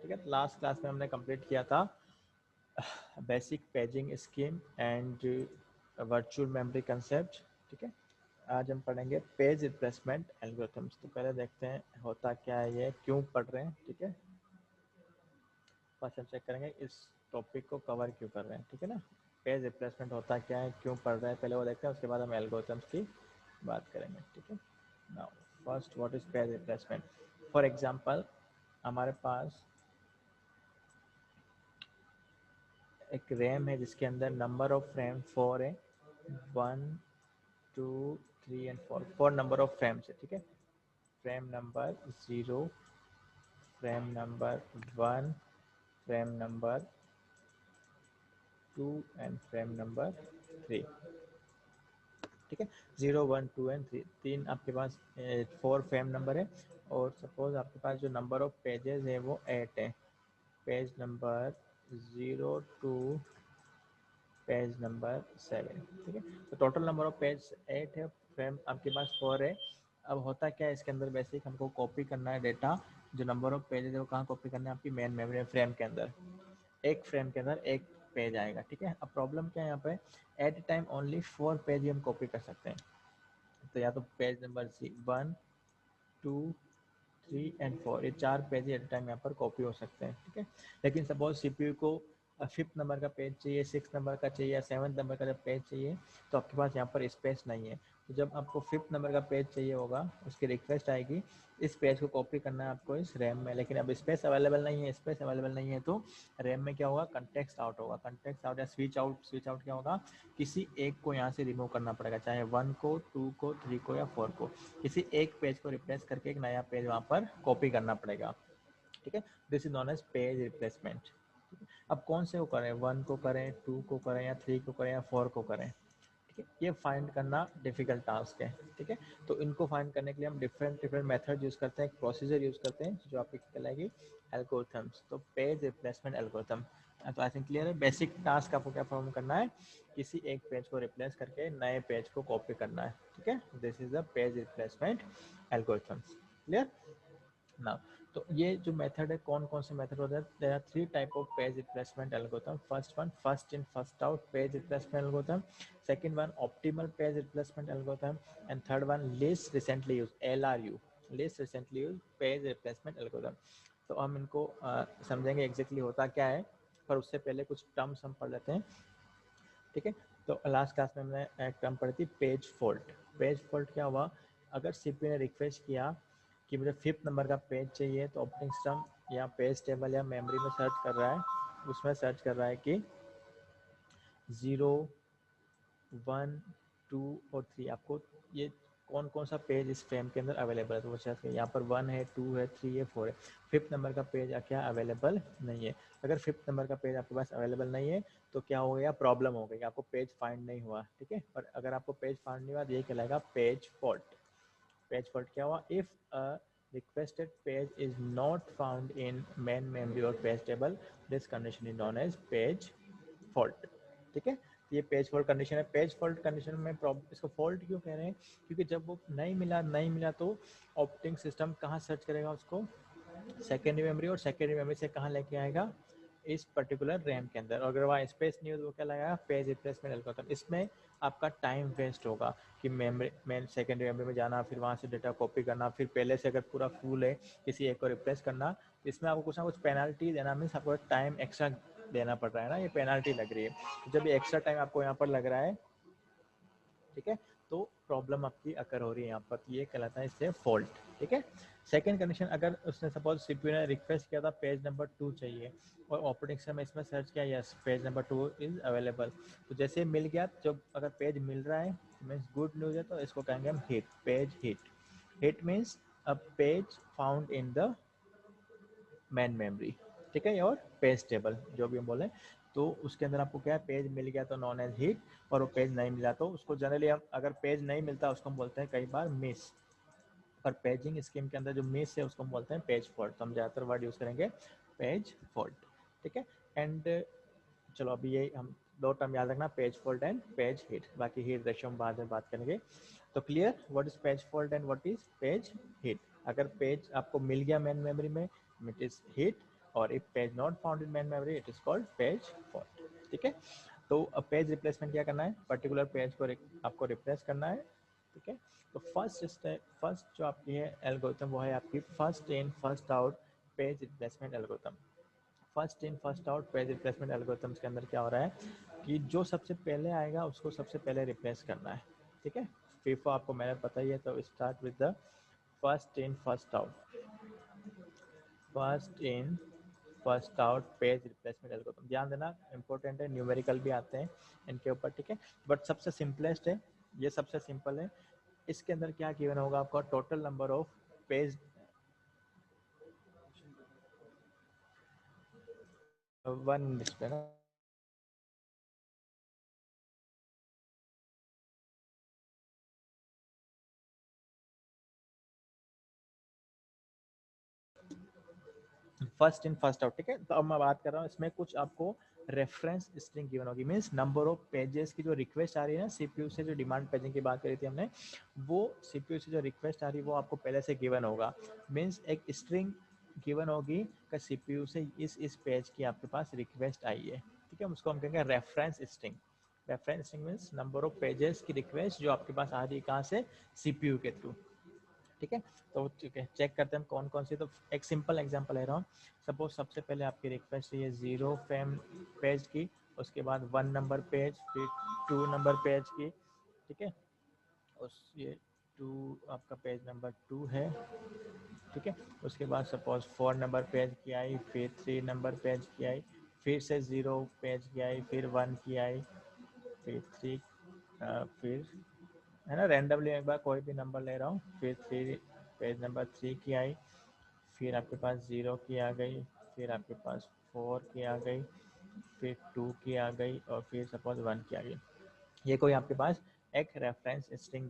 ठीक है। Last class में हमने कंप्लीट किया था basic paging scheme and virtual memory concept. ठीक है, आज हम पढ़ेंगे पेज रिप्लेसमेंट एल्गोरिथम्स। तो पहले देखते हैं होता क्या है, ये क्यों पढ़ रहे हैं। ठीक है, फर्स्ट हम चेक करेंगे इस टॉपिक को कवर क्यों कर रहे हैं। ठीक है ना, पेज रिप्लेसमेंट होता क्या है, क्यों पढ़ रहे हैं, पहले वो देखते हैं, उसके बाद हम एल्गोरिथम्स की बात करेंगे। ठीक है, now first what is page replacement. For example हमारे पास एक रैम है जिसके अंदर नंबर ऑफ फ्रेम 4 है, 1 2 3 एंड 4, 4 नंबर ऑफ फ्रेम्स है। ठीक है, frame number 0, frame number 1, frame number 2 and frame number 3। ठीक है, 0 1 2 एंड 3, तीन आपके पास 4 फ्रेम नंबर है। और सपोज आपके पास जो नंबर ऑफ पेजेस है वो 8 है, page number 0 to page number 7। ठीक है, तो टोटल नंबर ऑफ पेज 8 है, फ्रेम आपके पास 4 है। अब होता क्या है इसके अंदर, बेसिक हमको कॉपी करना है डेटा, जो नंबर ऑफ पेजेस है वो कहाँ कॉपी करना है, आपकी मेन मेमोरी फ्रेम के अंदर। एक फ्रेम के अंदर एक पेज आएगा। ठीक है, अब प्रॉब्लम क्या है यहाँ पे, at a time only 4 page ही हम कॉपी कर सकते हैं। तो या तो पेज नंबर 1 2 3 एंड 4, ये 4 पेज एट टाइम यहाँ पर कॉपी हो सकते हैं। ठीक है, लेकिन सपोज सीपीयू को 5th नंबर का पेज चाहिए, 6th नंबर का चाहिए या 7th नंबर का जब पेज चाहिए, तो आपके पास यहाँ पर स्पेस नहीं है। तो जब आपको 5th नंबर का पेज चाहिए होगा, उसकी रिक्वेस्ट आएगी, इस पेज को कॉपी करना है आपको इस रैम में, लेकिन अब स्पेस अवेलेबल नहीं है। स्पेस अवेलेबल नहीं है तो रैम में क्या होगा, कंटेक्स्ट आउट होगा। कंटेक्स्ट आउट या स्विच आउट, स्विच आउट क्या होगा, किसी एक को यहाँ से रिमूव करना पड़ेगा, चाहे 1 को, 2 को, 3 को या 4 को। किसी एक पेज को रिप्लेस करके एक नया पेज वहाँ पर कॉपी करना पड़ेगा। ठीक है, this is known as page replacement. अब कौन से को करें, 1 को करें, 2 को करें या 3 को करें या 4 को करें। ठीक है, ये फाइंड करना डिफिकल्ट टास्क है। ठीक है, तो इनको फाइंड करने के लिए हम डिफरेंट डिफरेंट मेथड यूज करते हैं, एक प्रोसीजर यूज करते हैं जो आपकी कहलाएगी एल्गोरिथम्स। तो पेज रिप्लेसमेंट एल्गोरिथम, तो आई थिंक क्लियर है। बेसिक टास्क आपको क्या परफॉर्म करना है, किसी एक पेज को रिप्लेस करके नए पेज को कॉपी करना है। ठीक है, this is the page replacement algorithms. Clear now, तो ये जो मेथड है, कौन कौन से मेथड होते हैं, there are 3 type of page replacement algorithm. First one first in first out page replacement algorithm, second one optimal page replacement algorithm and third one least recently use, LRU, least recently use page replacement algorithm. तो हम इनको समझेंगे exactly होता क्या है, पर उससे पहले कुछ टर्म्स हम पढ़ लेते हैं। ठीक है, तो लास्ट क्लास में हमने एक टर्म पढ़ी थी पेज फॉल्ट। पेज फॉल्ट क्या हुआ, अगर सीपीयू ने रिक्वेस्ट किया कि मुझे 5th नंबर का पेज चाहिए, तो ऑपरेटिंग सिस्टम या पेज टेबल या मेमोरी में सर्च कर रहा है, उसमें सर्च कर रहा है कि 0 1 2 और 3 आपको ये कौन कौन सा पेज इस फ्रेम के अंदर अवेलेबल है। तो वो सर्च यहाँ पर 1 है, 2 है, 3 है, 4 है, 5th नंबर का पेज क्या अवेलेबल नहीं है। अगर 5th नंबर का पेज आपके पास अवेलेबल नहीं है तो क्या हो गया, प्रॉब्लम हो गई, आपको पेज फाइंड नहीं हुआ। ठीक है, और अगर आपको पेज फाइंड नहीं हुआ तो ये कहलाएगा पेज फॉल्ट। पेज फॉल्ट क्या हुआ, if a requested page is not found in main memory or page table, this condition is known as page fault। ठीक है, तो ये पेज फॉल्ट कंडीशन है। पेज फॉल्ट कंडीशन में इसको फॉल्ट क्यों कह रहे हैं, क्योंकि जब वो नहीं मिला तो ऑपरेटिंग सिस्टम कहाँ सर्च करेगा उसको, सेकेंडरी मेमोरी, और सेकेंडरी मेमोरी से कहाँ लेके आएगा, इस पर्टिकुलर रैम के अंदर। और अगर वहाँ स्पेस नहीं हो तो वो क्या लगाएगा, पेज रिप्लेसमेंट एल्गोरिथम। इसमें आपका टाइम वेस्ट होगा कि मेमोरी मेन सेकेंडरी मेमोरी में जाना, फिर वहाँ से डेटा कॉपी करना, फिर पहले से अगर पूरा फुल है किसी एक को रिप्लेस करना, इसमें आपको कुछ ना कुछ पेनल्टी देना, मीन्स आपको टाइम एक्स्ट्रा देना पड़ रहा है ना, ये पेनल्टी लग रही है। तो जब ये एक्स्ट्रा टाइम आपको यहाँ पर लग रहा है, ठीक है, तो प्रॉब्लम आपकी अकर हो रही है यहाँ पर, ये कहलाता है इससे फॉल्ट। ठीक है, सेकंड कंडीशन, अगर उसने सपोज सीपीयू ने रिक्वेस्ट किया था पेज नंबर 2 चाहिए और ऑपरेटिंग सिस्टम इसमें सर्च किया, yes page number 2 is available, तो जैसे मिल गया, जब अगर पेज मिल रहा है मीन्स गुड न्यूज है, तो इसको कहेंगे हम hit, page hit. Hit means a page found in the main memory. ठीक है, और पेज टेबल जो भी हम बोले, तो उसके अंदर आपको क्या है, पेज मिल गया तो नॉन एज हिट, और वो पेज नहीं मिला तो उसको जनरली हम, अगर पेज नहीं मिलता उसको हम बोलते हैं कई बार मिस, पर पेजिंग स्कीम के अंदर जो मिस है उसको हम बोलते हैं पेज फॉल्ट। तो हम ज़्यादातर वर्ड यूज़ करेंगे पेज फॉल्ट। ठीक है, एंड चलो अभी ये हम दो टर्म याद रखना, page fault and page hit, बाकी हिट रेशियो हम बाद में बात करेंगे। तो clear, what is page fault and what is page hit. अगर पेज आपको मिल गया मेन मेमोरी में, इट इज हिट, और if page not found in main memory it is called page fault. ठीक है, तो पेज रिप्लेसमेंट क्या करना है, पर्टिकुलर पेज को आपको रिप्लेस करना है। ठीक है, तो फर्स्ट जो आपकी है एल्गोरिथम वो है आपकी first in first out page replacement algorithm. First in first out page replacement algorithms के अंदर क्या हो रहा है कि जो सबसे पहले आएगा उसको सबसे पहले रिप्लेस करना है। ठीक है, फीफो आपको मैंने पता ही है, तो start with the first in first out, first in first out page replacement algorithm. ध्यान देना इंपॉर्टेंट है, न्यूमेरिकल भी आते हैं इनके ऊपर। ठीक है, बट सबसे सिंपलेस्ट है, ये सबसे सिंपल है। इसके अंदर क्या गिवन होगा आपका, total number of page one display ना, फर्स्ट इन फर्स्ट आउट। ठीक है, तो अब मैं बात कर रहा हूँ इसमें कुछ आपको रेफरेंस स्ट्रिंग गिवन होगी, मीन्स नंबर ऑफ पेजेस की जो रिक्वेस्ट आ रही है ना सीपीयू से, जो डिमांड पेजिंग की बात करी थी हमने, वो सीपीयू से जो रिक्वेस्ट आ रही है वो आपको पहले से गिवन होगा। मीन्स एक स्ट्रिंग गिवन होगी कि सीपीयू से इस पेज की आपके पास रिक्वेस्ट आई है। ठीक है, उसको हम कहेंगे reference string. Reference string means number of pages की रिक्वेस्ट जो आपके पास आ रही है कहाँ से, सीपीयू के थ्रू। ठीक है, तो ठीक है, चेक करते हैं हम कौन कौन सी। तो एक सिंपल एग्जांपल ले रहा हूँ। सपोज सबसे पहले आपकी रिक्वेस्ट है 0 फ्रेम पेज की, उसके बाद 1 नंबर पेज, फिर 2 नंबर पेज की। ठीक है, उस ये 2 आपका पेज नंबर 2 है। ठीक है, उसके बाद सपोज 4 नंबर पेज की आई, फिर 3 नंबर पेज की आई, फिर से 0 पेज की आई, फिर 1 की आई, फिर 3, फिर है ना, रैंडमली एक बार कोई भी नंबर ले रहा हूँ, फिर 3 पेज नंबर 3 की आई, फिर आपके पास 0 की आ गई, फिर आपके पास 4 की आ गई, फिर 2 की आ गई, और फिर सपोज 1 की आ गई। ये कोई आपके पास एक रेफरेंस स्ट्रिंग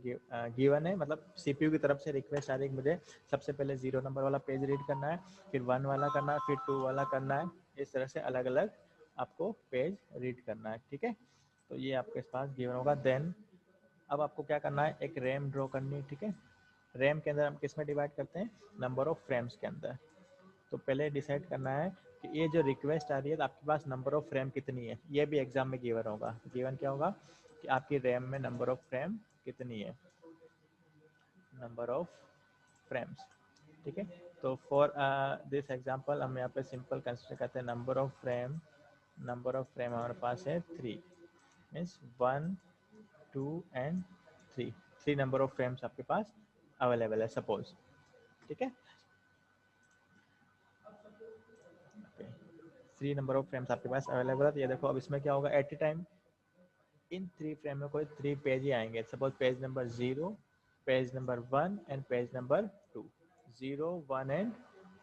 गिवन है, मतलब सीपीयू की तरफ से रिक्वेस्ट आ रही है मुझे सबसे पहले 0 नंबर वाला पेज रीड करना है, फिर 1 वाला करना है, फिर 2 वाला करना है। इस तरह से अलग अलग आपको पेज रीड करना है। ठीक है, तो ये आपके पास गिवन होगा। देन अब आपको क्या करना है, एक रैम ड्रॉ करनी है। ठीक है, रैम के अंदर हम किस में डिवाइड करते हैं, नंबर ऑफ फ्रेम्स के अंदर। तो पहले डिसाइड करना है कि ये जो रिक्वेस्ट आ रही है तो आपके पास नंबर ऑफ फ्रेम कितनी है, ये भी एग्जाम में गिवन होगा। गिवन क्या होगा कि आपकी रैम में नंबर ऑफ फ्रेम कितनी है, नंबर ऑफ फ्रेम्स। ठीक है, तो फॉर दिस एग्जांपल हम यहाँ पे सिंपल कंसिडर करते हैं number of frame. Number of frame हमारे पास है 3, means 1 2 and 3। 3 number of frames आपके पास अवेलेबल है सपोज। ठीक है, 3 नंबर ऑफ फ्रेम्स आपके पास अवेलेबल है। तो ये देखो अब इसमें क्या होगा, at a time in 3 frame में कोई 3 पेज ही आएंगे। Suppose page number 0, page number 1 and page number 2। 0 1 and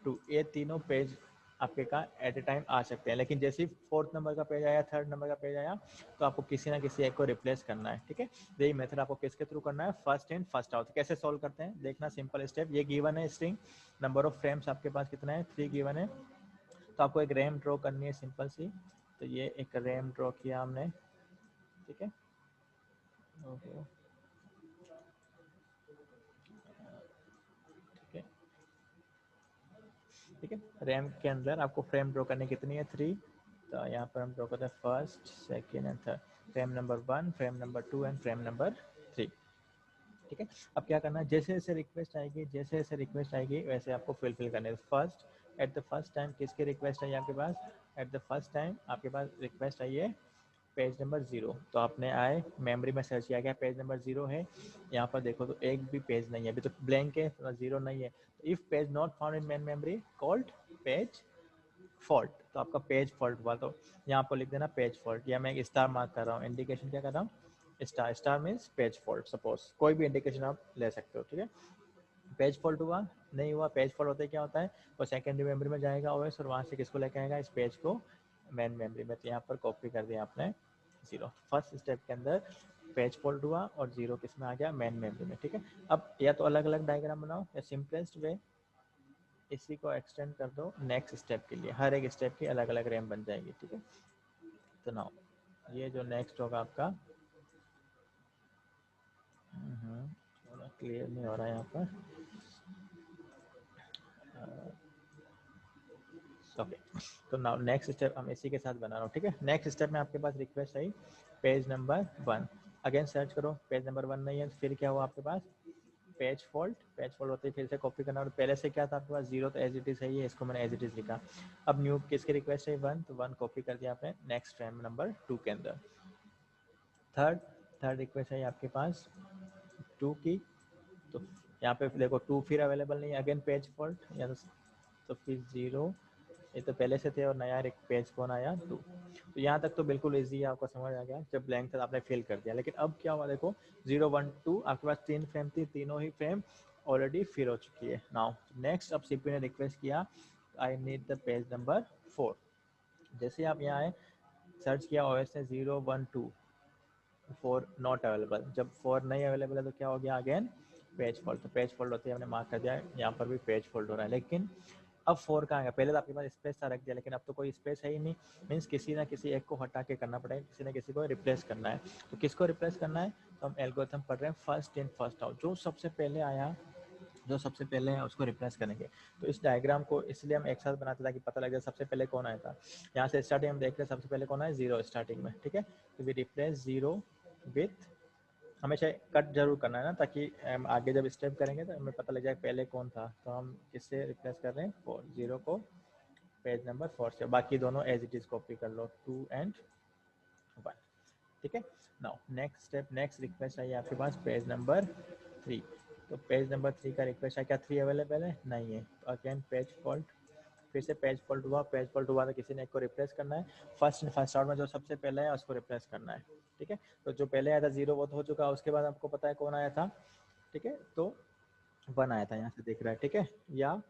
2 ये तीनों पेज आपके का एट ए टाइम आ सकते हैं। लेकिन जैसे ही 4th नंबर का पेज आया, 3rd नंबर का पेज आया, तो आपको किसी ना किसी एक को रिप्लेस करना है। ठीक है, यही मेथड आपको किसके थ्रू करना है, फर्स्ट इन फर्स्ट आउट। कैसे सोल्व करते हैं देखना, सिंपल स्टेप। ये गिवन है स्ट्रिंग, नंबर ऑफ फ्रेम्स आपके पास कितना है, 3 गिवन है। तो आपको एक रैम ड्रॉ करनी है सिंपल सी। तो ये एक रैम ड्रॉ किया हमने। ठीक है, ओहो, ठीक है, ठीक है, रैम के अंदर आपको फ्रेम ड्रॉ करने कितनी है, 3। तो यहाँ पर हम ड्रॉ करते हैं first second and third, frame number 1, frame number 2 and frame number 3। ठीक है, अब क्या करना है, जैसे जैसे रिक्वेस्ट आएगी, जैसे जैसे रिक्वेस्ट आएगी वैसे आपको फिलफिल करने है। First at the first time किसकी रिक्वेस्ट आई आपके पास, एट द फर्स्ट टाइम आपके पास रिक्वेस्ट आई है पेज नंबर 0। तो आपने आए मेमोरी में सर्च किया गया, पेज नंबर 0 है। यहाँ पर देखो तो एक भी पेज नहीं है, अभी तो ब्लैंक है, तो 0 नहीं है। तो if page not found in main memory called page fault. तो आपका पेज फॉल्ट हुआ, तो यहाँ पर लिख देना पेज फॉल्ट, या मैं एक स्टार मार्क कर रहा हूँ, इंडिकेशन क्या कर रहा हूँ, star. Star means page fault. Suppose कोई भी इंडिकेशन आप ले सकते हो। ठीक है, पेज फॉल्ट हुआ, नहीं हुआ, पेज फॉल्ट होता है क्या होता है, वो सेकेंडरी मेमोरी में जाएगा ओएस, और वहाँ से किसको लेके आएगा, इस पेज को मेन मेमोरी में। तो यहाँ पर कॉपी कर दिया आपने 0। फर्स्ट स्टेप के अंदर पेज फॉल्ट हुआ और 0 किस में आ गया, मेन मेमोरी में। ठीक है, अब या तो अलग अलग डायग्राम बनाओ, या सिंपलेस्ट वे इसी को एक्सटेंड कर दो नेक्स्ट स्टेप के लिए, हर एक स्टेप की अलग अलग रैम बन जाएगी। ठीक है, तो नाउ ये जो नेक्स्ट होगा आपका, थोड़ा क्लियर नहीं हो रहा है यहाँ पर। ओके, तो नाउ नेक्स्ट स्टेप हम इसी के साथ बना रहा हूँ, ठीक है। नेक्स्ट स्टेप में आपके पास रिक्वेस्ट आई पेज नंबर 1, अगेन सर्च करो, पेज नंबर 1 नहीं है, तो फिर क्या हुआ आपके पास पेज फॉल्ट होती है, फिर से कॉपी करना, और पहले से क्या था आपके पास 0, तो एज इट इज है, ये इसको मैंने एज इट इज लिखा। अब न्यू किसकी रिक्वेस्ट है 1, तो 1 कॉपी कर दिया आपने नेक्स्ट फ्रेम नंबर 2 के अंदर। थर्ड रिक्वेस्ट है आपके पास 2 की, तो यहाँ पे देखो 2 फिर अवेलेबल नहीं है, अगेन पेज फॉल्ट, या तो फिर 0, ये तो पहले से थे, और नया एक पेज कौन आया 2। तो यहाँ तक तो बिल्कुल इजी है, आपको समझ आ गया, जब ब्लैंक था आपने फिल कर दिया। लेकिन अब क्या हुआ देखो 0 1 2 आपके पास 3 फ्रेम थी, तीनों ही फ्रेम ऑलरेडी फिल हो चुकी है। नाउ नेक्स्ट अब सीपी ने रिक्वेस्ट किया I need the page number 4। जैसे आप यहाँ आए सर्च किया ओएस ने 0 1 2 4 नॉट अवेलेबल, जब 4 नहीं अवेलेबल है तो क्या हो गया अगेन पेज फॉल्ट, तो पेज फॉल्ट होती है, हमने मार्क कर दिया, यहाँ पर भी पेज फॉल्ट हो रहा है। लेकिन अब 4 कहाँ आएगा, पहले तो आपके पास स्पेस था रख दिया, लेकिन अब तो कोई स्पेस है ही नहीं, मीन्स किसी ना किसी एक को हटा के करना पड़ेगा, किसी ना किसी को रिप्लेस करना है। तो किसको रिप्लेस करना है, तो हम एल्गोरिथम पढ़ रहे हैं फर्स्ट इन फर्स्ट आउट, जो सबसे पहले आया जो सबसे पहले है उसको रिप्लेस करेंगे। तो इस डायग्राम को इसलिए हम एक साथ बनाते ताकि पता लग जाए सबसे पहले कौन आया था। यहाँ से स्टार्टिंग हम देख रहे हैं सबसे पहले कौन आया 0 स्टार्टिंग में, ठीक है। तो वी रिप्लेस 0 विथ, हमेशा कट जरूर करना है ना, ताकि हम आगे जब स्टेप करेंगे तो हमें पता लग जाए पहले कौन था। तो हम किससे रिप्लेस कर रहे हैं 4, 0 को पेज नंबर 4 से, बाकी दोनों एज इट इज कॉपी कर लो 2 एंड 1, ठीक है। Now next step, next request आई आपके पास पेज नंबर 3। तो पेज नंबर 3 का रिक्वेस्ट है, क्या 3 अवेलेबल है, नहीं है, तो अगेन पेज फॉल्ट, फिर से पेज फॉल्ट हुआ, पेज फॉल्ट हुआ तो किसी ने एक को रिप्लेस करना है, फर्स्ट आउट में जो सबसे पहले है उसको रिप्लेस करना है, ठीक है। तो जो पहले आया था 0 वो तो हो चुका, उसके बाद आपको पता है कौन आया था, ठीक है, तो 1 आया था, यहाँ से दिख रहा है, ठीक है। या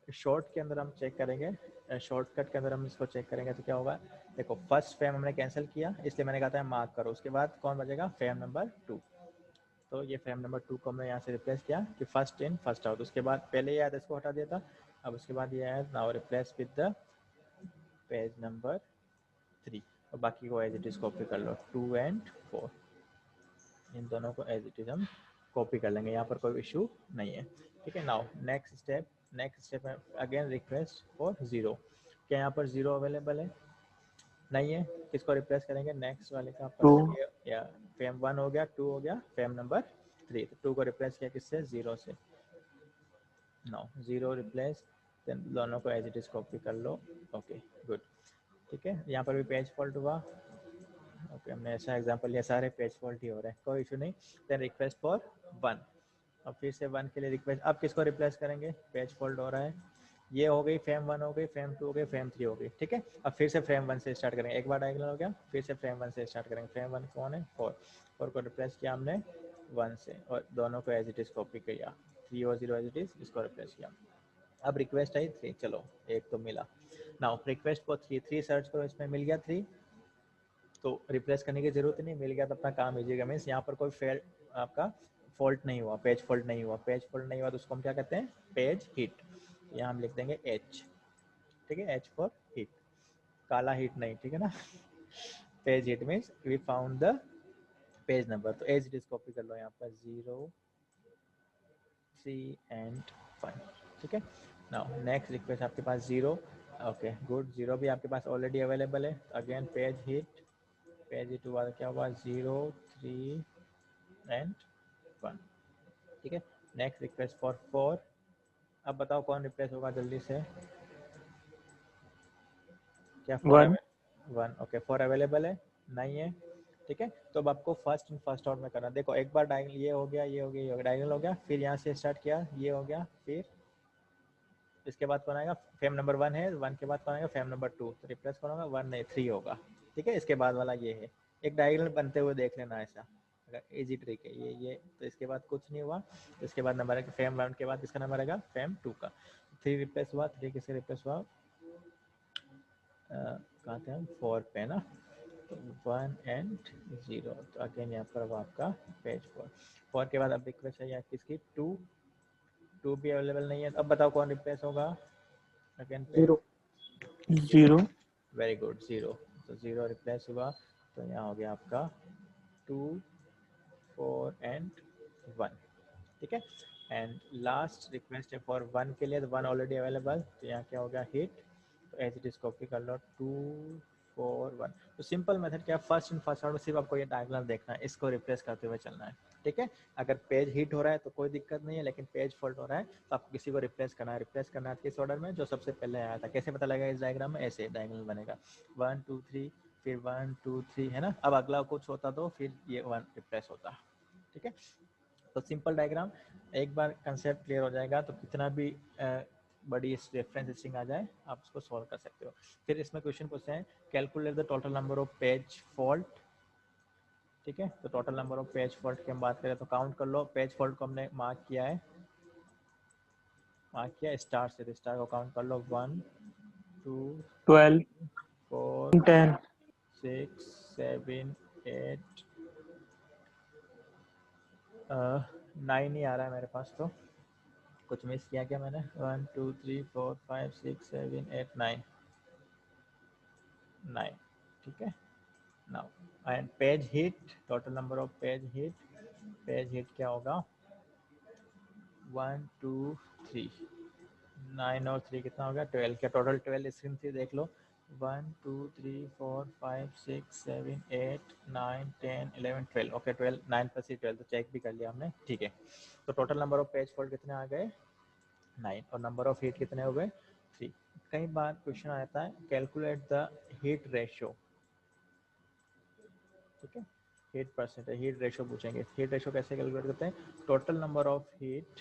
शॉर्ट के अंदर हम चेक करेंगे, शॉर्टकट के अंदर हम इसको चेक करेंगे तो क्या होगा, देखो फर्स्ट फ्रेम हमने कैंसिल किया, इसलिए मैंने कहा था मार्क करो, उसके बाद कौन बचेगा फ्रेम नंबर 2। तो ये फ्रेम नंबर 2 को हमने यहाँ से रिप्लेस किया कि फर्स्ट इन फर्स्ट आउट, उसके बाद पहले ये आया था इसको हटा दिया था, अब उसके बाद ये आया now replace with the page number 3, और बाकी को एज इट इज कॉपी कर लो 2 एंड 4, इन दोनों को एज इट इज हम कॉपी कर लेंगे, यहाँ पर कोई इशू नहीं है, ठीक है। नाउ नेक्स्ट स्टेप है अगेन रिक्वेस्ट फॉर 0, क्या यहाँ पर 0 अवेलेबल है, नहीं है, किसको रिप्लेस करेंगे नेक्स्ट वाले का पर, 2 या फेम 1 हो गया, 2 हो गया, फेम नंबर 3, तो 2 को रिप्लेस किया किससे 0 से, नो 0 रिप्लेस, देन दोनों को एज इट इज कॉपी कर लो, ओके गुड, ठीक है। यहाँ पर भी पेज फॉल्ट हुआ, ओके हमने ऐसा एग्जांपल लिया, सारे पेज फॉल्ट ही हो रहे हैं, कोई इशू नहीं। देन रिक्वेस्ट फॉर 1, अब फिर से 1 के लिए रिक्वेस्ट, अब किसको रिप्लेस करेंगे, पेज फॉल्ट हो रहा है, ये हो गई फेम 1 हो गई, फेम 2 हो गई, फेम 3 हो गई, ठीक है। अब फिर से फ्रेम 1 से स्टार्ट करेंगे, एक बार डायगोनल हो गया, फिर से फ्रेम 1 से स्टार्ट करेंगे, फ्रेम 1 कौन है 4 को रिप्लेस किया हमने 1 से, और दोनों को एज इट इज कॉपी किया, 3 और 0 एज इट इज, इसको रिप्लेस किया। अब रिक्वेस्ट आई 3, चलो एक तो मिला, नाउ रिक्वेस्ट फॉर 3 सर्च करो, इसमें मिल गया 3, तो रिप्लेस करने की जरूरत नहीं, मिल गया तो अपना काम लीजिएगा, मीन्स यहाँ पर कोई फेल आपका फॉल्ट नहीं हुआ, पेज फॉल्ट नहीं हुआ, पेज फॉल्ट नहीं हुआ तो उसको हम क्या कहते हैं पेज हिट, यहाँ हम लिख देंगे एच, ठीक है, एच फॉर हिट, काला हिट नहीं, ठीक है ना। Page hit means we found the page number, तो एज इट इज कॉपी कर लो यहाँ पर 0 3 एंड 1, ठीक है। नाउ नेक्स्ट रिक्वेस्ट आपके पास 0, ओके गुड, 0 भी आपके पास ऑलरेडी अवेलेबल है, again page hit, page hit हुआ क्या हुआ 0 3 एंड 1, ठीक है। नेक्स्ट रिक्वेस्ट फॉर 4, अब बताओ कौन रिप्लेस होगा जल्दी से, क्या 4 1 1, ओके 4 अवेलेबल है, नहीं है, ठीक है। तो अब आपको फर्स्ट इन फर्स्ट आउट में करना, देखो एक बार डायगोनल ये हो गया, ये हो गया, ये हो गया, डायगोनल हो गया, फिर यहाँ से स्टार्ट किया, ये हो गया, फिर इसके बाद कौन आएगा फेम नंबर 1 है, 1 के बाद कौन आएगा फेम नंबर 2, तो रिप्लेस कौन होगा 1 नहीं 3 होगा, ठीक है। इसके बाद वाला ये है, एक डायगोनल बनते हुए देख लेना ऐसा, अगर इजी ट्रिक है ये, तो इसके बाद कुछ नहीं हुआ, तो इसके बाद नंबर है फेम 1 के बाद इसका नंबर आएगा फेम 2 का, 3 रिप्लेस हुआ, 3 किससे रिप्लेस हुआ, कहाँ थे हम 4 पे ना, तो 1 एंड 0, तो अगेन यहाँ पर वो आपका पेज 4 के बाद अब रिक्वेस्ट है यहाँ किसकी 2 भी अवेलेबल नहीं है, अब बताओ कौन रिप्लेस होगा, अगेन पेज 0 0, 0 वेरी गुड 0, तो 0 रिप्लेस हुआ, तो यहाँ हो गया आपका 2 4 एंड 1, ठीक है। एंड लास्ट रिक्वेस्ट है फॉर 1 के लिए, तो 1 ऑलरेडी अवेलेबल, तो यहाँ क्या हो गया हिट, तो एज इट इज कॉपी कर लो 2 4 1। तो सिंपल मेथड क्या है, फर्स्ट इन फर्स्ट आउट में सिर्फ आपको ये डायगोनल देखना है, इसको रिप्लेस करते हुए चलना है, ठीक है। अगर पेज हिट हो रहा है तो कोई दिक्कत नहीं है, लेकिन पेज फॉल्ट हो रहा है तो आपको किसी को रिप्लेस करना है। रिप्लेस करना है किस ऑर्डर में, जो सबसे पहले आया था। कैसे पता लगेगा इस डायग्राम में, ऐसे डायगोनल बनेगा 1 2 3, फिर 1 2 3, है ना। अब अगला कुछ होता तो फिर ये 1 रिप्लेस होता, ठीक है। तो सिंपल डायग्राम, एक बार कंसेप्ट क्लियर हो जाएगा तो कितना भी बड़ी रेफरेंस स्ट्रिंग आ जाए आप उसको सॉल्व कर सकते हो। फिर इसमें क्वेश्चन पूछते हैं calculate the total number of page fault, ठीक है। तो total number of page fault की हम बात करें तो काउंट कर लो। पेज फॉल्ट को हमने मार्क किया है, मार्क किया स्टार से, तो स्टार को काउंट कर लो 1 2 12 4 10 6 7 8 9 ही आ रहा है मेरे पास, तो कुछ मिस किया क्या मैंने। 1 2 3 4 5 6 7 8 9 9, ठीक है। Now and page hit, total number of page hit क्या होगा 1 2 3, 9 और 3 कितना हो गया 12। क्या टोटल 12 स्क्रीन थी, देख लो 1 2 3 4 5 6 7 8 9 10 11 12। ओके 12, 9 प्लस 12 तो चेक भी कर लिया हमने, ठीक है। तो total number of page fault कितने आ गए 9, और नंबर ऑफ हिट कितने हो गए 3। कई बार क्वेश्चन आता है कैलकुलेट द हिट रेशियो, ठीक है। हीट परसेंटेज, हीट रेशो पूछेंगे। हीट रेशो कैसे कैलकुलेट करते हैं, total number of hit,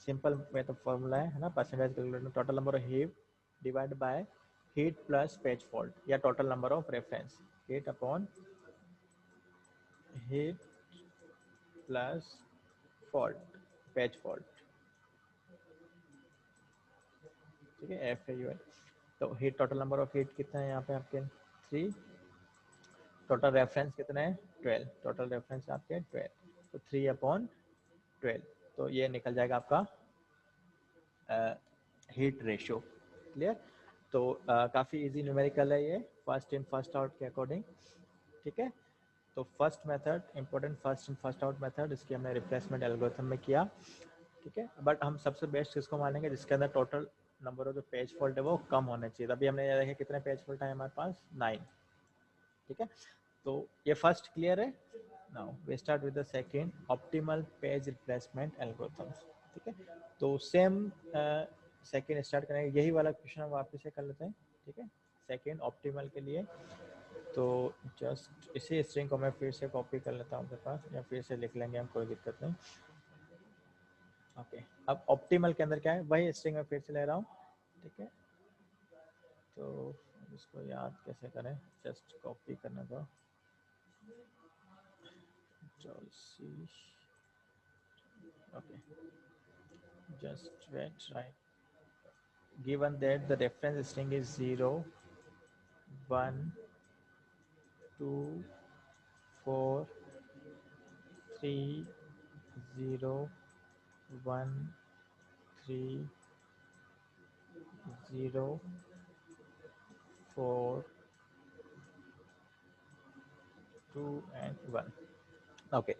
simple में तो फॉर्मूला है ना, percentage calculate, total number of hit divide by hit plus page fault, या total number of reference, hit upon hit plus fault, page fault, ठीक है, एफ यू है। तो hit, total number of hit कितना है यहाँ पे आपके 3, टोटल रेफरेंस कितने हैं 12, टोटल रेफरेंस आपके 12, तो 3 अपॉन 12, तो ये निकल जाएगा आपका हीट रेशियो। क्लियर। तो काफ़ी इजी न्यूमेरिकल है ये, फर्स्ट इन फर्स्ट आउट के अकॉर्डिंग, ठीक है। तो first method important, first in first out method, इसकी हमने रिप्लेसमेंट एल्गोरिथम में किया, ठीक है। बट हम सबसे बेस्ट किसको मानेंगे, जिसके अंदर टोटल नंबर ऑफ जो पेज फॉल्ट है वो कम होने चाहिए। अभी हमने ये देखे कितने पेज फॉल्ट है हमारे पास 9, ठीक है। तो ये फर्स्ट क्लियर है। Now we start with the second, optimal page replacement algorithms, ठीक है। तो सेम सेकंड स्टार्ट करेंगे, यही वाला क्वेश्चन हम वापस से कर लेते हैं, ठीक है। सेकंड ऑप्टिमल के लिए तो जस्ट इसी स्ट्रिंग को मैं फिर से कॉपी कर लेता हूँ अपने पास, या फिर से लिख लेंगे हम, कोई दिक्कत नहीं। ओके, अब ऑप्टिमल के अंदर क्या है, वही स्ट्रिंग मैं फिर से ले रहा हूँ, ठीक है। तो इसको याद कैसे करें, जस्ट कॉपी करने दो, okay, just wait, right, given that the reference string is 0 1 2 4 3 0 1 3 0 4 2 and 1। Okay,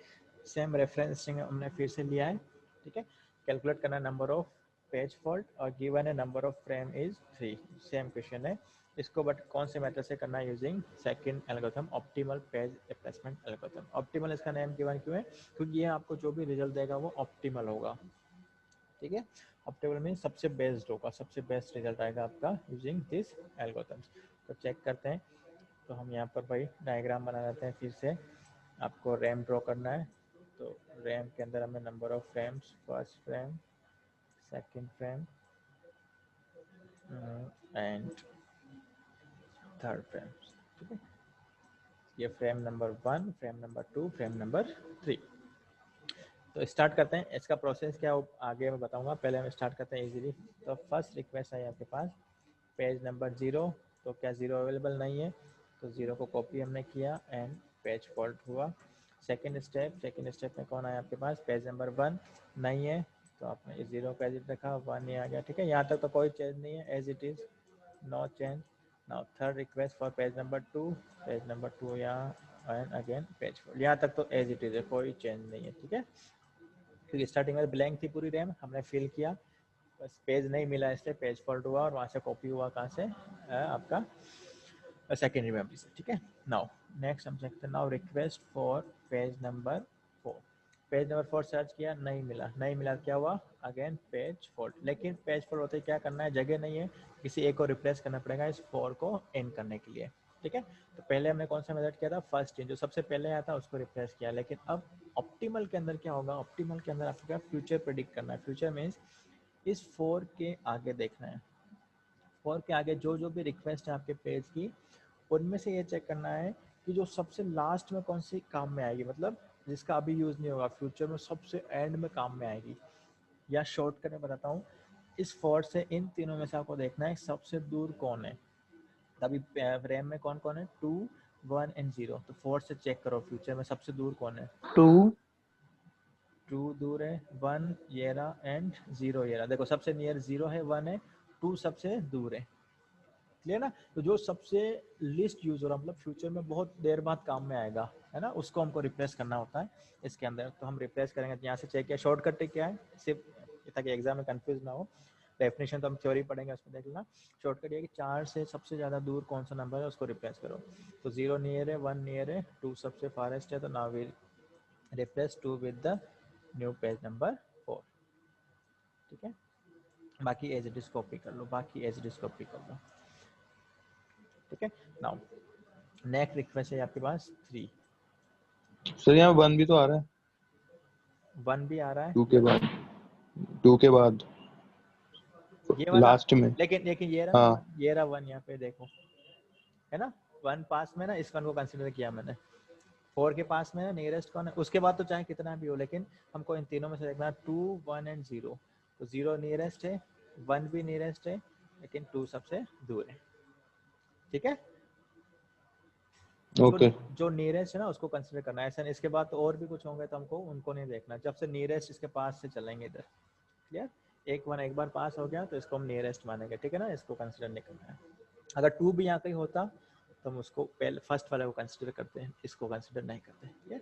same reference string हमने फिर से लिया है, ठीक है। कैलकुलेट करना नंबर ऑफ पेज फॉल्ट, और गिवन है number of frame is 3, same question है इसको, बट कौन से मेथड से करना है, using second algorithm, optimal page replacement algorithm. Optimal इसका नेम गिवन क्यों है, क्योंकि ये आपको जो भी रिजल्ट देगा वो ऑप्टिमल होगा, ठीक है। ऑप्टिमल मीन सबसे बेस्ट होगा, सबसे बेस्ट रिजल्ट आएगा आपका यूजिंग दिस एल्गोरिथम्स। तो चेक करते हैं, तो हम यहाँ पर भाई डायग्राम बना लेते हैं फिर से। आपको रैम ड्रॉ करना है, तो रैम के अंदर हमें number of frames, first frame, second frame and third frame, ठीक है। ये frame number 1, frame number 2, frame number 3। तो स्टार्ट करते हैं, इसका प्रोसेस क्या आगे मैं बताऊंगा, पहले हम स्टार्ट करते हैं इजीली। तो फर्स्ट रिक्वेस्ट है आपके पास पेज नंबर 0, तो क्या 0 अवेलेबल नहीं है, तो 0 को कॉपी हमने किया एंड पेज फॉल्ट हुआ। सेकंड स्टेप में कौन आया आपके पास, पेज नंबर 1 नहीं है, तो आपने 0 का एज इट रखा, 1 ही आ गया, ठीक है। यहाँ तक तो कोई चेंज नहीं है, as it is, no change. Now third request for page number 2, page number 2 यहाँ एंड अगेन पेज फॉल्ट, यहाँ तक तो एज इट इज है, कोई चेंज नहीं है, ठीक है। क्योंकि स्टार्टिंग में ब्लैंक थी पूरी रैम, हमने फिल किया, बस पेज नहीं मिला इसलिए पेज फॉल्ट हुआ और वहाँ से कॉपी हुआ कहाँ से आपका सेकेंडरी मेमोरी से, ठीक है। नाउ नेक्स्ट हम देखते हैं, now request for page number 4। Page number 4 search किया, नहीं मिला, नहीं मिला, क्या हुआ, अगेन पेज फॉल्ट। लेकिन पेज फॉल्ट होते क्या करना है, जगह नहीं है, किसी एक को रिप्लेस करना पड़ेगा इस 4 को एंड करने के लिए, ठीक है। तो पहले हमने कौन सा मेथड किया था, फर्स्ट इन, जो सबसे पहले आया था उसको रिप्लेस किया। लेकिन अब ऑप्टिमल के अंदर क्या होगा, ऑप्टिमल के अंदर आपको क्या फ्यूचर प्रेडिक्ट करना है। फ्यूचर मीन्स इस 4 के आगे देखना है, 4 के आगे जो जो भी रिक्वेस्ट है आपके पेज की, उनमें से ये चेक करना है कि जो सबसे लास्ट में कौन सी काम में आएगी, मतलब जिसका अभी यूज़ नहीं होगा, फ्यूचर में सबसे एंड में काम में आएगी। या शॉर्टकट में बताता हूँ, इस 4 से इन तीनों में से आपको देखना है सबसे दूर कौन है। अभी रैम में कौन कौन है, 2 1 एंड 0, तो 4 से चेक करो फ्यूचर में सबसे दूर कौन है। 2 दूर है, 1 ये रहा एंड 0 ये रहा। देखो सबसे नियर 0 है, 1 है, 2 सबसे दूर है, क्लियर ना। तो जो सबसे लिस्ट यूज हो रहा, मतलब फ्यूचर में बहुत देर बाद काम में आएगा, है ना, उसको हमको रिप्लेस करना होता है इसके अंदर। तो हम रिप्लेस करेंगे, यहाँ से चेक किया, शॉर्टकट क्या है, सिर्फ ताकि एग्जाम में कंफ्यूज ना हो। डेफिनेशन तो हम थ्योरी पढ़ेंगे, उसमें देख लेना। शॉर्टकट ये कि 4 से सबसे ज़्यादा दूर कौन सा नंबर है उसको रिप्लेस करो। तो 0 नियर है, 1 नियर है, 2 सबसे फारेस्ट है, तो now will replace 2 with the new page number 4, ठीक है। बाकी एज इट इज कॉपी कर लो, बाकी एज इट इज कॉपी कर लो, ठीक है। नाउ नेक्स्ट रिक्वेस्ट है आपके पास 3। सर यहाँ 1 भी तो आ रहा है, 1 भी आ रहा है, 2 के बाद, 2 के बाद ये वाला। लास्ट में। लेकिन ये रहा ना हाँ 1, ये रहा 1, यहाँ पे देखो, है ना, 1 पास में ना, इस 1 को कंसिडर किया मैंने। 4 के पास में नियरेस्ट कौन है, उसके बाद तो चाहे कितना भी हो, लेकिन हमको इन तीनों में से देखना 2 1 एंड 0। तो 0 नियरेस्ट है, 1 भी नियरेस्ट है, लेकिन 2 सबसे दूर है, ठीक है। जो ओके। जो नियरेस्ट है ना उसको कंसिडर करना है, ऐसा नहीं इसके बाद तो और भी कुछ होंगे तो हमको उनको नहीं देखना, जब से नियरेस्ट इसके पास से चलेंगे इधर, क्लियर। एक बार पास हो गया तो इसको हम नियरेस्ट मानेंगे, ठीक है ना, इसको कंसिडर नहीं करना है। अगर 2 भी यहाँ कहीं होता तो हम उसको पहले फर्स्ट वाले को कंसिडर करते हैं, इसको कंसिडर नहीं करते, ठीक है।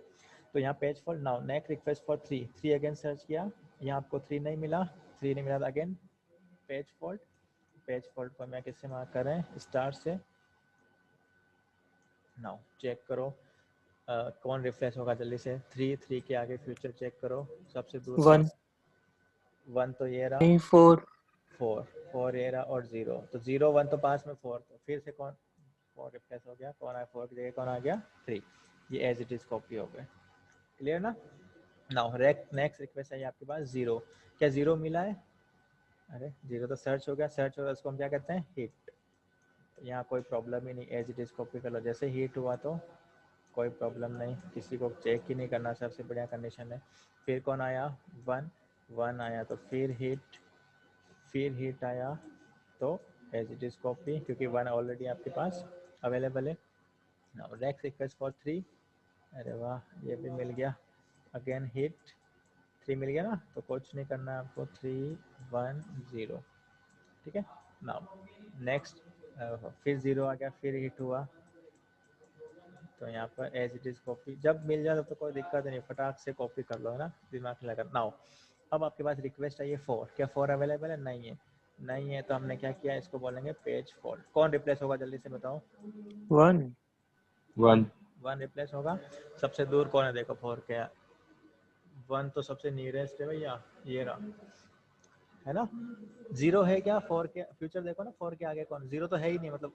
तो यहाँ page fault. Now next request for 3 again search किया, यहाँ आपको 3 नहीं मिला, 3 नहीं मिला, again page fault. Page fault को मैं किससे मार्क कर रहे हैं, स्टार से। नाउ चेक करो कौन रिफ्रेश होगा जल्दी से। 3 के आगे फ्यूचर चेक करो, सबसे दूर कौन। 1 1 तो ये रहा, 4 4 ये रहा, और 0, तो 0 1 तो पास में, 4 तो फिर से कौन 4 रिप्लेस हो गया, कौन आया 4 की जगह, कौन आ गया 3। ये एज इट इज कॉपी हो गए, क्लियर ना। नाउ नेक्स्ट रिक्वेस्ट है आपके पास 0। क्या 0 मिला है, अरे 0 तो सर्च हो गया, सर्च हो गया, उसको हम क्या कहते हैं, हिट। तो यहाँ कोई प्रॉब्लम ही नहीं, एज इट इज कॉपी कर लो। जैसे हिट हुआ तो कोई प्रॉब्लम नहीं, किसी को चेक ही नहीं करना, सबसे बढ़िया कंडीशन है। फिर कौन आया, 1 आया, तो फिर हिट आया, तो एज इट इज कॉपी, क्योंकि 1 ऑलरेडी आपके पास अवेलेबल है। नाउ नेक्स्ट रिक्वेस्ट फॉर 3, अरे वाह ये भी मिल गया, अगेन हिट, 3 मिल गया ना, तो कुछ नहीं करना है आपको, 3 1 0, ठीक है। नाउ नेक्स्ट फिर 0 आ गया, फिर हिट हुआ, तो यहाँ पर एज इट इज कॉपी। जब मिल जाए तो कोई दिक्कत नहीं, फटाक से कॉपी कर लो, है ना, दिमाग लगा। नाउ अब आपके पास रिक्वेस्ट है ये 4, क्या 4 अवेलेबल है, नहीं है, नहीं है, तो हमने क्या किया, इसको बोलेंगे पेज फॉल्ट। कौन रिप्लेस होगा जल्दी से बताओ, 1 1 रिप्लेस होगा। सबसे दूर कौन है, देखो 4 के 1 तो सबसे नियरेस्ट है भैया, ये रहा, है ना। 0 है क्या 4 के, फ्यूचर देखो ना, 4 के आगे कौन, 0 तो है ही नहीं, मतलब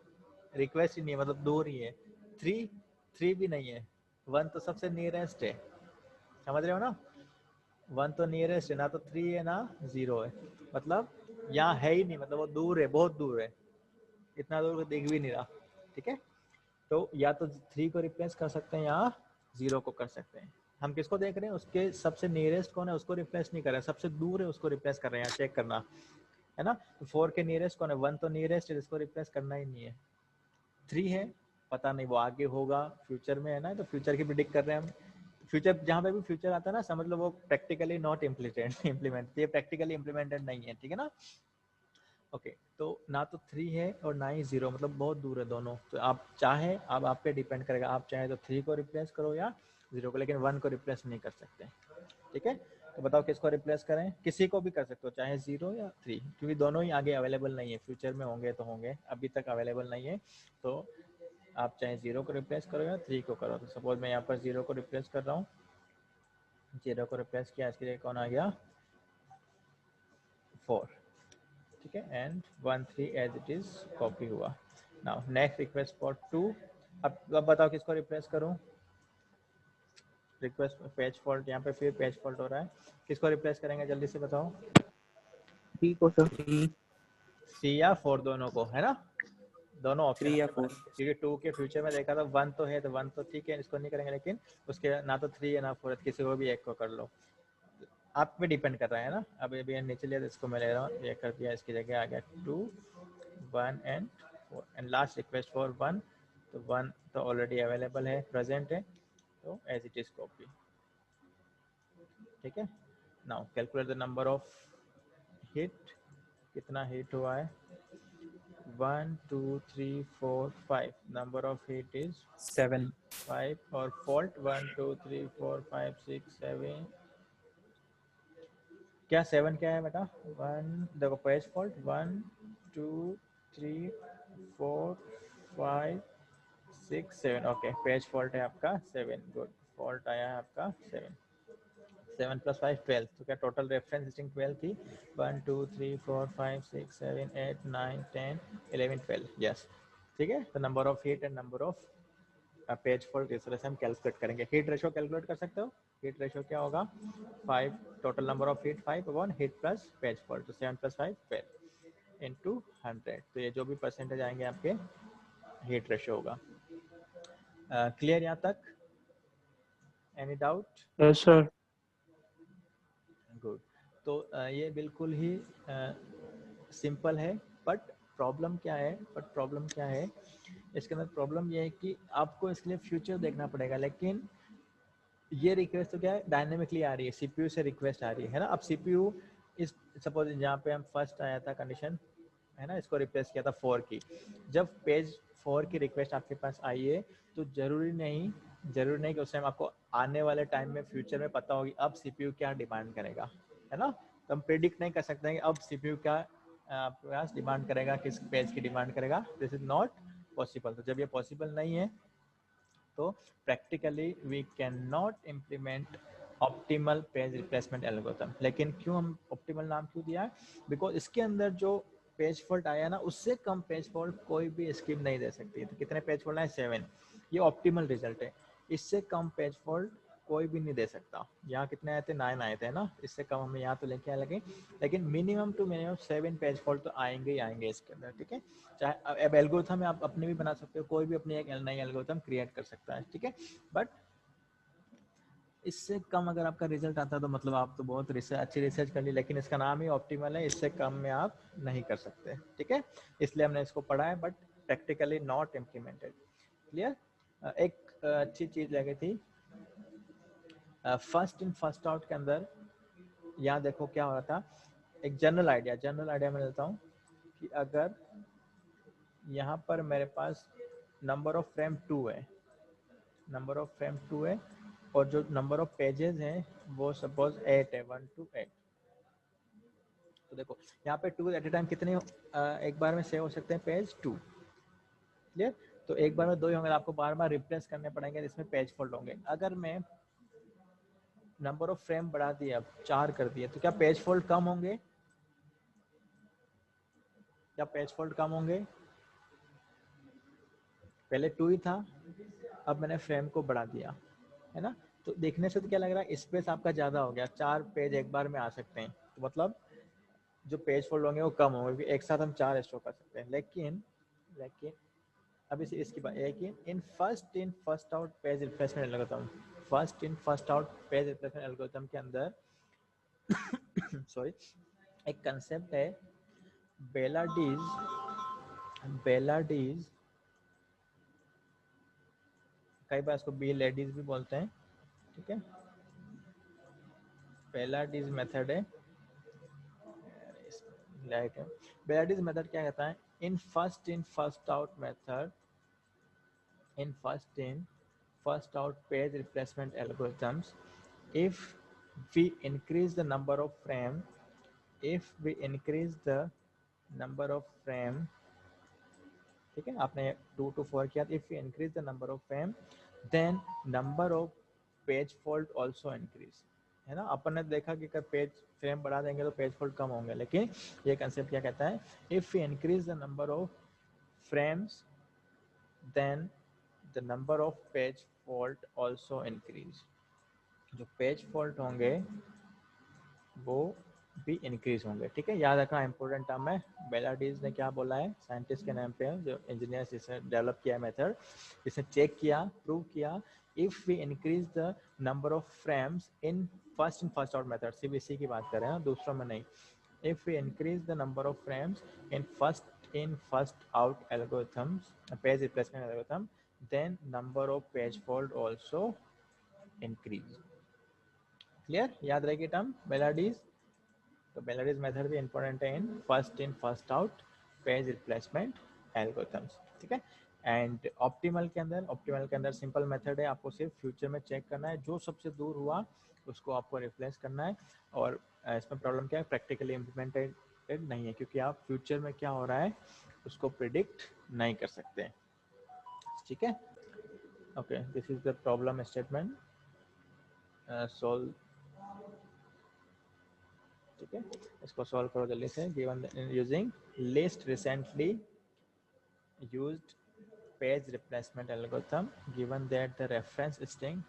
रिक्वेस्ट ही नहीं है, मतलब दूर ही है। 3 भी नहीं है, 1 तो सबसे नियरेस्ट है, समझ रहे हो ना। 1 तो नियरेस्ट है ना, तो 3 है ना 0 है, मतलब यहाँ है ही नहीं, मतलब वो दूर है, बहुत दूर है, इतना दूर दिख भी नहीं रहा, ठीक है। तो या तो 3 को रिप्लेस कर सकते हैं या 0 को कर सकते हैं। हम किसको देख रहे हैं, उसके सबसे नियरेस्ट कौन है उसको रिप्लेस नहीं कर रहे हैं, सबसे दूर है उसको रिप्लेस कर रहे हैं, चेक करना, है ना। तो 4 के नियरेस्ट कौन है, 1 तो नियरेस्ट है, इसको रिप्लेस करना ही नहीं है। 3 है, पता नहीं वो आगे होगा फ्यूचर में, है ना, तो फ्यूचर की प्रिडिक्ट कर रहे हैं हम। फ्यूचर जहाँ पे भी फ्यूचर आता है ना, समझ लो वो प्रैक्टिकली नॉट इम्प्लीमेंट, ये प्रैक्टिकली इम्प्लीमेंटेड नहीं है, ठीक है ना। ओके तो ना तो 3 है और ना ही 0, मतलब बहुत दूर है दोनों। तो आप चाहे, अब आप पे डिपेंड करेगा, आप चाहे तो 3 को रिप्लेस करो या 0 को, लेकिन 1 को रिप्लेस नहीं कर सकते, ठीक है। तो बताओ किसको रिप्लेस करें, किसी को भी कर सकते हो, चाहे 0 या 3, क्योंकि दोनों ही आगे अवेलेबल नहीं है, फ्यूचर में होंगे तो होंगे, अभी तक अवेलेबल नहीं है। तो आप चाहे 0 को रिप्लेस करो या 3 को करो। तो सपोज मैं यहाँ पर 0 को रिप्लेस कर रहा हूँ, 0 को रिप्लेस किया, इसके लिए कौन आ गया 4, ठीक है, and 1 3 as it is copy हुआ। Now next request for 2। अब बताओ किसको रिप्लेस करूँ, रिक्वेस्ट पेज फॉल्ट, यहाँ पे फिर पेज फॉल्ट हो रहा है, किसको रिप्लेस करेंगे जल्दी से बताओ। 3 को सर, 3 या 4 दोनों को, है ना, दोनों ऑप्शन 3 या आपके पास, 4। क्योंकि 2 के फ्यूचर में देखा था 1 तो है, तो 1 तो ठीक है, इसको नहीं करेंगे, लेकिन उसके ना तो 3 है ना 4, किसी को भी एक को कर लो, आप पे डिपेंड कर रहा है ना। अब ये नीचे लिया तो इसको मैं ले रहा हूँ, ये कर दिया, इसकी जगह आ गया 2 1 and 4 and last request for 1। तो 1 तो ऑलरेडी अवेलेबल है, प्रेजेंट है, तो एज इट इज कॉपी, ठीक है। Now calculate the number of hit, कितना हिट हुआ है, 1 2 3 4 5, नंबर ऑफ हिट इज 7। 5, और फॉल्ट 1 2 3 4 5 6 7, क्या 7 क्या है बेटा, 1 देखो page fault 1 2 3 4 5 6 7, okay page fault है आपका 7, गुड, फॉल्ट आया है आपका 7, 7 + 5 12, तो क्या टोटल रेफरेंस स्ट्रिंग 12 थी, 1 2 3 4 5 6 7 8 9 10 11 12, यस, ठीक है। तो number of hit and number of page fault इस तरह से हम कैलकुलेट करेंगे। हिट रेशो कैलकुलेट कर सकते हो, हिट रेशो क्या होगा, 5 total number of hit 5 1 hit plus page fault, तो 7 + 5 12 इनटू 100, तो ये जो भी परसेंटेज आएंगे आपके हिट रेशो होगा। क्लियर यहाँ तक, any doubt? Yes sir. Good. तो ये बिल्कुल ही सिंपल है, बट प्रॉब्लम क्या है, इसके अंदर प्रॉब्लम ये है कि आपको इसके लिए फ्यूचर देखना पड़ेगा, लेकिन ये रिक्वेस्ट तो क्या है डायनेमिकली आ रही है, सीपीयू से रिक्वेस्ट आ रही है ना। अब सीपीयू इस सपोज जहाँ पे हम फर्स्ट आया था कंडीशन, है ना, इसको रिप्लेस किया था 4 की, जब पेज 4 की रिक्वेस्ट आपके पास आई है, तो जरूरी नहीं कि उस टाइम आपको आने वाले टाइम में फ्यूचर में पता होगी अब सीपीयू क्या डिमांड करेगा, है ना। तो हम प्रेडिक्ट नहीं कर सकते हैं कि अब सीपीयू क्या आपके पास डिमांड करेगा, किस पेज की डिमांड करेगा, दिस इज नॉट पॉसिबल। तो जब ये पॉसिबल नहीं है, तो practically we can not implement optimal page replacement algorithm. लेकिन क्यों हम ऑप्टिमल नाम क्यों दिया है, बिकॉज इसके अंदर जो पेज फॉल्ट आया ना, उससे कम पेज फॉल्ट कोई भी स्कीम नहीं दे सकती। तो कितने पेज फॉल्ट आए, 7, ये ऑप्टिमल रिजल्ट है, इससे कम पेज फॉल्ट कोई भी नहीं दे सकता। यहाँ कितने आए थे, 9 आए थे ना, इससे कम हमें यहाँ तो लेके आए लगे, लेकिन minimum to minimum 7 page fault तो आएंगे ही आएंगे इसके अंदर, ठीक है। चाहे अब एल्गोरिथम आप अपने भी बना सकते हो, कोई भी अपनी एक नई एल्गोरिथम क्रिएट कर सकता है, ठीक है, बट इससे कम अगर आपका रिजल्ट आता है तो मतलब आप तो बहुत अच्छी रिसर्च कर ली, लेकिन इसका नाम ही ऑप्टिमल है, इससे कम में आप नहीं कर सकते, ठीक है। इसलिए हमने इसको पढ़ा है, but practically not implemented. Clear. एक अच्छी चीज लगी थी फर्स्ट इन फर्स्ट आउट के अंदर, यहाँ देखो क्या हो रहा था, एक जनरल आइडिया मैं लेता हूँ कि अगर यहाँ पर मेरे पास नंबर ऑफ फ्रेम 2 है, और जो नंबर ऑफ पेजेस हैं वो सपोज 8 है, 1 to 8। तो देखो यहाँ पे 2 एट ए टाइम कितने एक बार में सेव हो सकते हैं, पेज 2, क्लियर। तो एक बार में 2 ही होंगे, आपको बार बार रिप्लेस करने पड़ेंगे, जिसमें पेज फॉल्ट होंगे। अगर मैं नंबर ऑफ फ्रेम बढ़ा दिया, अब 4 कर दिया, तो क्या पेज फॉल्ट कम होंगे, पहले 2 ही था, अब मैंने फ्रेम को बढ़ा दिया, है ना। तो देखने से तो क्या लग रहा है, स्पेस आपका ज्यादा हो गया, 4 पेज एक बार में आ सकते हैं, तो मतलब जो पेज फोल्ड होंगे वो कम होंगे, एक साथ हम 4 स्टोर कर सकते हैं। लेकिन अब इसकी बात है कि इन first out page replacement algorithm के अंदर सॉरी, एक कंसेप्ट है बेलाडीज, कई बार इसको बी लेडीज भी बोलते हैं, ठीक है, बेलाडीज मेथड है, लाइक है। बेलाडीज मेथड क्या कहता है, इन first out method, in first out page replacement algorithms, if we increase the number of frame, if we increase the number of frame, ठीक है, आपने 2 to 4 किया, if we increase the number of frame then number of page fault also increase, है ना। अपन ने देखा कि अगर पेज फ्रेम बढ़ा देंगे तो पेज फॉल्ट कम होंगे, लेकिन ये कंसेप्ट क्या कहता है, if we increase the number of frames then the number of page fault also increase, जो पेज फॉल्ट होंगे वो भी इंक्रीज होंगे, ठीक है। याद रखना इंपॉर्टेंट टर्म है। बेलाडीज ने क्या बोला है, साइंटिस्ट के नाम पे है, जो इंजीनियर जिसने डेवलप किया है मेथड, जिसने चेक किया, प्रूव किया, if we increase the number of frames in first out method, CBC की बात कर रहे हैं, दूसरों में नहीं, if we increase the number of frames in first out algorithms, page replacement algorithm, then number of page fault also increase। Clear, याद रहेगी टर्म बेलाडीज। तो बेलाडीज मेथड भी इंपॉर्टेंट है इन first out page replacement algorithms, ठीक है। एंड ऑप्टिमल के अंदर simple method है, आपको सिर्फ फ्यूचर में चेक करना है, जो सबसे दूर हुआ उसको आपको रिप्लेस करना है। और इसमें प्रॉब्लम क्या है, प्रैक्टिकली इम्प्लीमेंटेड नहीं है, क्योंकि आप फ्यूचर में क्या हो रहा है उसको प्रिडिक्ट नहीं कर सकते, ठीक है। Okay, this is the problem statement, solve, ठीक है। इसको सॉल्व करो जल्दी से। Given using list recently used page replacement algorithm, given that the reference string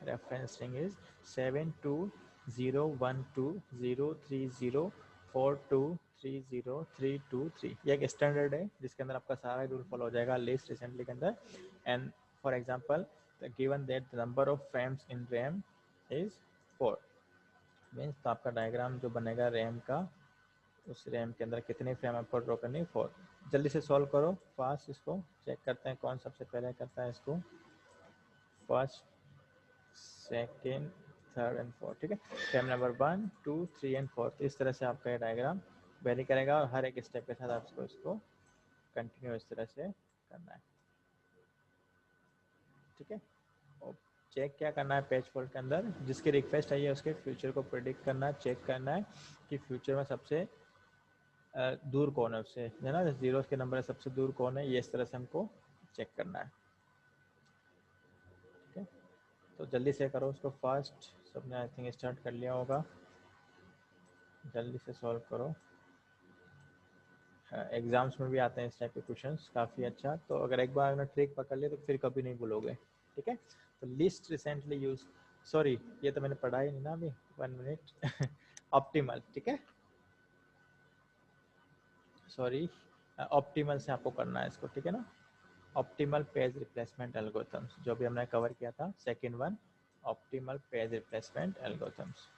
is 7201203042303223। ये एक स्टैंडर्ड है जिसके अंदर आपका सारा रूल फॉलो हो जाएगा लिस्ट रिसेंटली के अंदर। And for example given that the number of frames in RAM is 4 means, तो आपका डायग्राम जो बनेगा रैम का, उस रैम के अंदर कितने फ्रेम आपको ड्रॉ करनी है, 4। जल्दी से सॉल्व करो फास्ट, इसको चेक करते हैं कौन सबसे पहले करता है इसको, first, second, third and fourth, ठीक है। फ्रेम नंबर 1, 2, 3 एंड 4, इस तरह से आपका ये डायग्राम वेरी करेगा, और हर एक स्टेप के साथ आपको इसको कंटिन्यू इस तरह से करना है, ठीक है। और चेक क्या करना है पेज फॉल्ट के अंदर, जिसकी रिक्वेस्ट आई है उसके फ्यूचर को प्रिडिक्ट करना है, चेक करना है कि फ्यूचर में सबसे दूर कौन है उससे, है ना, जीरो के नंबर सबसे दूर कौन है, ये इस तरह से हमको चेक करना है, ठीक है। तो जल्दी से करो उसको फास्ट, सबने आई थिंक स्टार्ट कर लिया होगा, जल्दी से सॉल्व करो। एग्जाम्स में भी आते हैं इस टाइप के क्वेश्चंस, काफ़ी अच्छा। तो अगर एक बार आपने ट्रिक पकड़ लिया तो फिर कभी नहीं भूलोगे, ठीक है। तो लिस्ट रिसेंटली यूज, सॉरी ये तो मैंने पढ़ा ही नहीं ना अभी, 1 मिनट ऑप्टिमल, ठीक है, सॉरी, ऑप्टिमल से आपको करना है इसको, ठीक है ना। ऑप्टिमल पेज रिप्लेसमेंट एल्गोरिथम्स जो भी हमने कवर किया था, second one, optimal page replacement algorithms,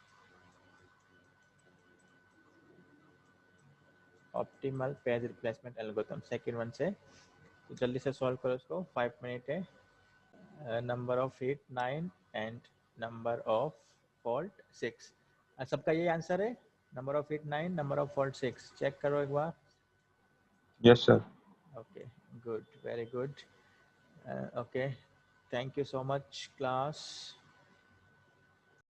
optimal page replacement algorithm second one से। तो जल्दी से सॉल्व करो इसको, 5 मिनट है। Number of hit 9 and number of fault 6, सबका ये आंसर है, number of hit 9, number of fault 6, check करो एक बार। Yes sir. Okay, good, very good, okay, thank you so much class.